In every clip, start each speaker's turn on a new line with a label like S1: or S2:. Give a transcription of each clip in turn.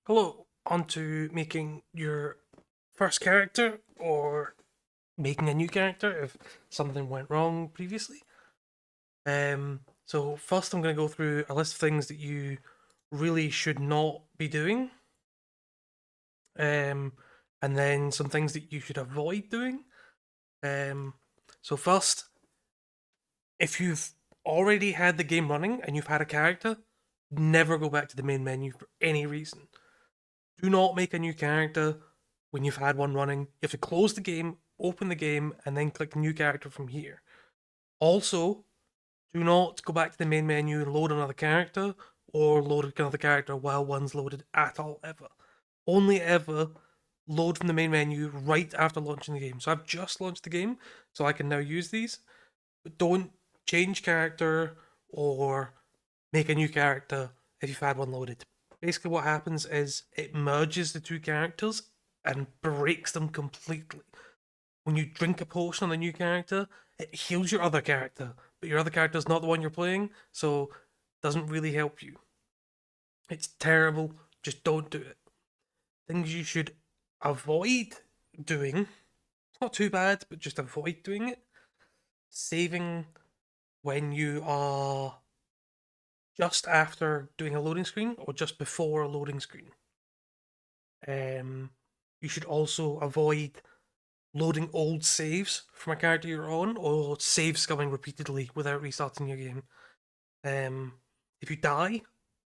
S1: Hello, on to making your first character or making a new character if something went wrong previously. So first I'm going to go through a list of things that you really should not be doing, um, and then some things that you should avoid doing. Um, so first, if you've already had the game running and you've had a character, never go back to the main menu for any reason. Do not make a new character when you've had one running. You have to close the game, open the game, and then click new character from here. Also, do not go back to the main menu and load another character or load another character while one's loaded at all, ever. Only ever load from the main menu right after launching the game. So I've just launched the game, so I can now use these. But don't change character or make a new character if you've had one loaded. Basically, what happens is it merges the two characters and breaks them completely. When you drink a potion on the new character, it heals your other character, but your other character is not the one you're playing, so it doesn't really help you. It's terrible. Just don't do it. Things you should avoid doing. It's not too bad, but just avoid doing it. Saving when you are just after doing a loading screen or just before a loading screen. You should also avoid loading old saves from a character you're on or saves coming repeatedly without restarting your game. If you die,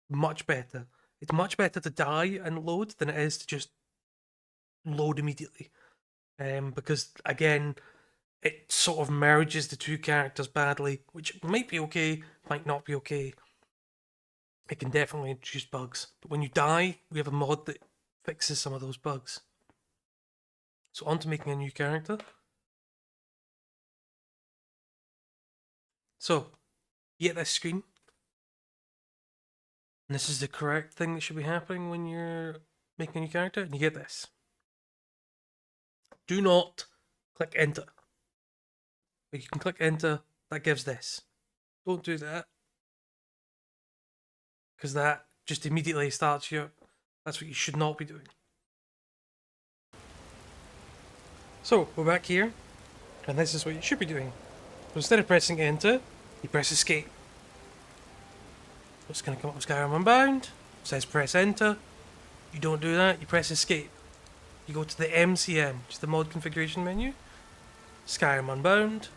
S1: much better. It's much better to die and load than it is to just load immediately. Because again, it sort of merges the two characters badly, which might be okay, might not be okay. It can definitely introduce bugs. But when you die, we have a mod that fixes some of those bugs. So on to making a new character. So, you get this screen. And this is the correct thing that should be happening when you're making a new character. And you get this. Do not click enter. But you can click enter, that gives this. Don't do that. Because that just immediately starts your... That's what you should not be doing. So, we're back here. And this is what you should be doing. So instead of pressing enter, you press escape. It's going to come up with Skyrim Unbound. It says press enter. You don't do that, you press escape. You go to the MCM, which is the mod configuration menu. Skyrim Unbound.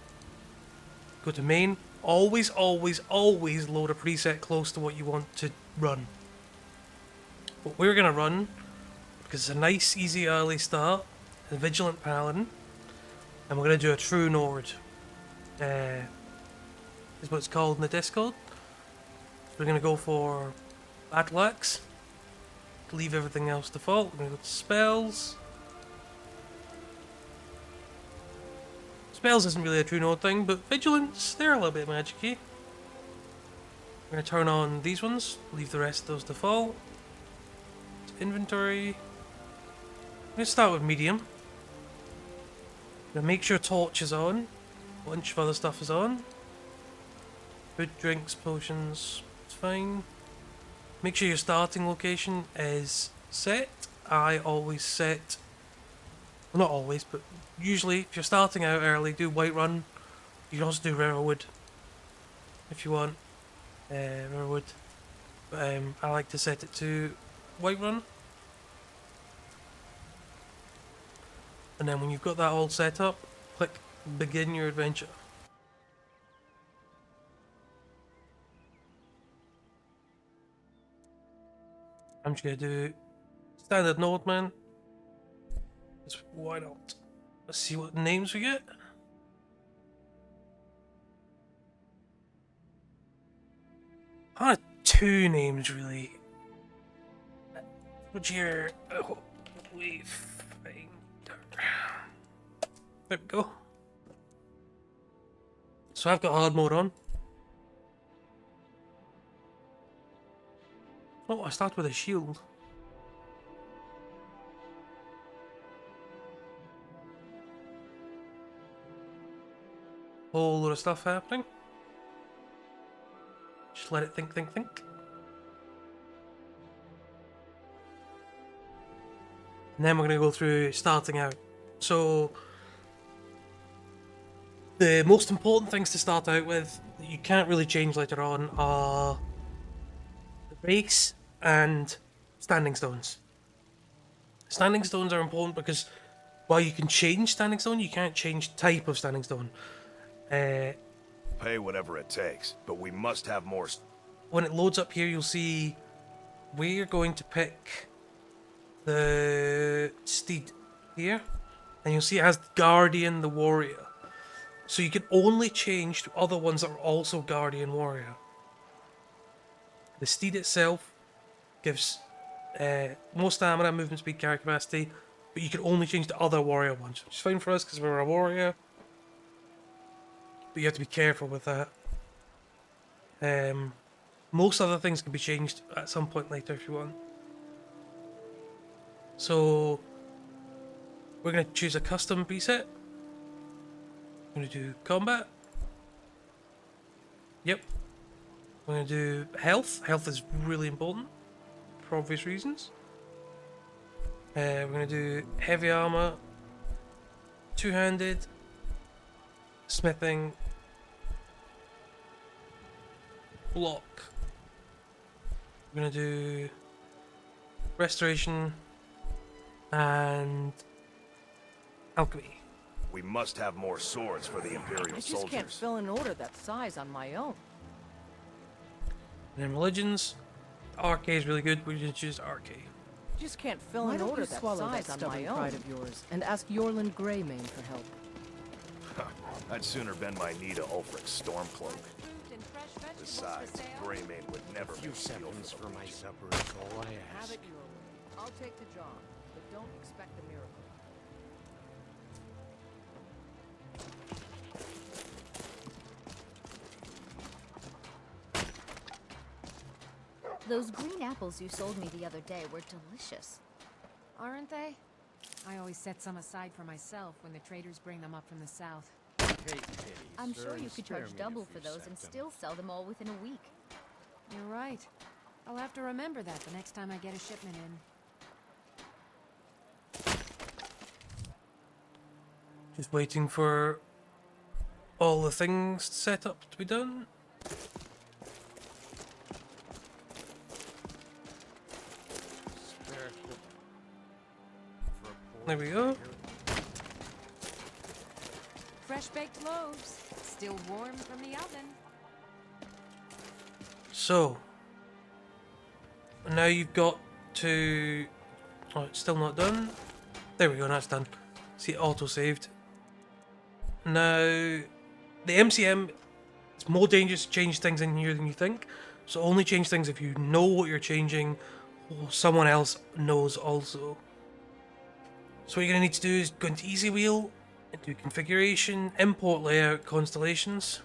S1: Go to main. Always, always, always load a preset close to what you want to run. What we're going to run, because it's a nice, easy, early start, a Vigilant Paladin, and we're going to do a True Nord. Is what it's called in the Discord. So we're going to go for Battle Axe. Leave everything else default. We're going to go to Spells. Spells isn't really a True Nord thing, but Vigilance, they're a little bit magic-y. We're going to turn on these ones, leave the rest of those default. Inventory. I'm going to start with medium. I'm going to make sure torch is on. A bunch of other stuff is on. Food, drinks, potions, it's fine. Make sure your starting location is set. I always set... Well, not always, but usually if you're starting out early, do Whiterun. You can also do Riverwood if you want. Riverwood. But I like to set it to Whiterun. And then when you've got that all set up, click begin your adventure. I'm just going to do standard Nordman. Just why not? Let's see what names we get. Two names really. What's your Wayfinder? There we go. So I've got hard mode on. Oh, I start with a shield. Whole lot of stuff happening. Just let it think. And then we're going to go through starting out. So, the most important things to start out with that you can't really change later on are the base and standing stones. Standing stones are important because while you can change standing stone, you can't change type of standing stone.
S2: Pay whatever it takes, but we must have more.
S1: When it loads up here, you'll see we're going to pick the steed here, and you'll see it has Guardian the Warrior. So you can only change to other ones that are also Guardian Warrior. The steed itself gives more stamina, movement speed, carry capacity, but you can only change to other warrior ones, which is fine for us because we're a warrior. But you have to be careful with that. Most other things can be changed at some point later if you want. So we're going to choose a custom preset. I'm going to do combat. Yep. We're going to do health. Health is really important for obvious reasons. We're going to do heavy armor, two-handed, smithing, block. We're going to do restoration and alchemy.
S2: We must have more swords for the Imperial
S3: I just
S2: soldiers.
S3: can't fill an order that size on my own.
S1: And then religions. RK is really good. We're going to choose RK.
S3: Just can't fill
S4: Why
S3: an
S4: don't
S3: order
S4: you
S3: that
S4: swallow
S3: size
S4: that
S3: on
S4: stubborn
S3: my
S4: pride
S3: own.
S4: of yours and ask Yorland Greymane for help?
S2: I'd sooner bend my knee to Ulfric's Stormcloak. Besides, Greymane would never
S5: A few
S2: make steel
S5: seconds
S2: for
S5: for
S2: the
S5: my
S2: Legion.
S5: supper is all I
S3: Have
S5: ask.
S3: it, Yorland. I'll take the job, but don't expect a miracle.
S6: Those green apples you sold me the other day were delicious.
S7: Aren't they? I always set some aside for myself when the traders bring them up from the south.
S5: Take pity,
S6: I'm
S5: sir,
S6: sure
S5: and
S6: you could
S5: spare
S6: charge
S5: me a
S6: double
S5: few
S6: for those and
S5: seconds.
S6: still sell them all within a week.
S7: You're right. I'll have to remember that the next time I get a shipment in.
S1: Just waiting for all the things set up to be done.
S5: Spare for a poor
S1: There we go.
S7: Fresh baked loaves, still warm from the oven.
S1: So, now you've got to... Oh, it's still not done. There we go, that's done. See, auto-saved. Now, the MCM, it's more dangerous to change things in here than you think. So only change things if you know what you're changing, or someone else knows also. So what you're going to need to do is go into Easy Wheel, into Configuration, Import Layout, Constellations.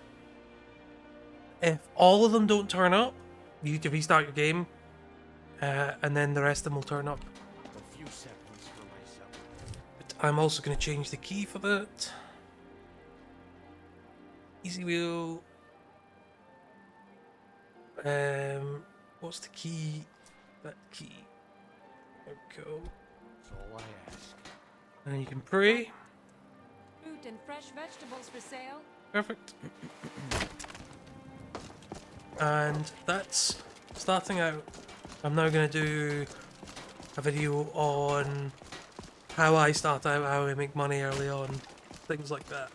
S1: If all of them don't turn up, you need to restart your game, and then the rest of them will turn up.
S5: A few seconds for my supper.
S1: But I'm also going to change the key for that. Easy Wheel. What's the key? That key. There we go.
S5: That's all I ask.
S1: And you can pray.
S7: Fruit and fresh vegetables for sale.
S1: Perfect. And that's starting out. I'm now going to do a video on how I start out, how I make money early on, things like that.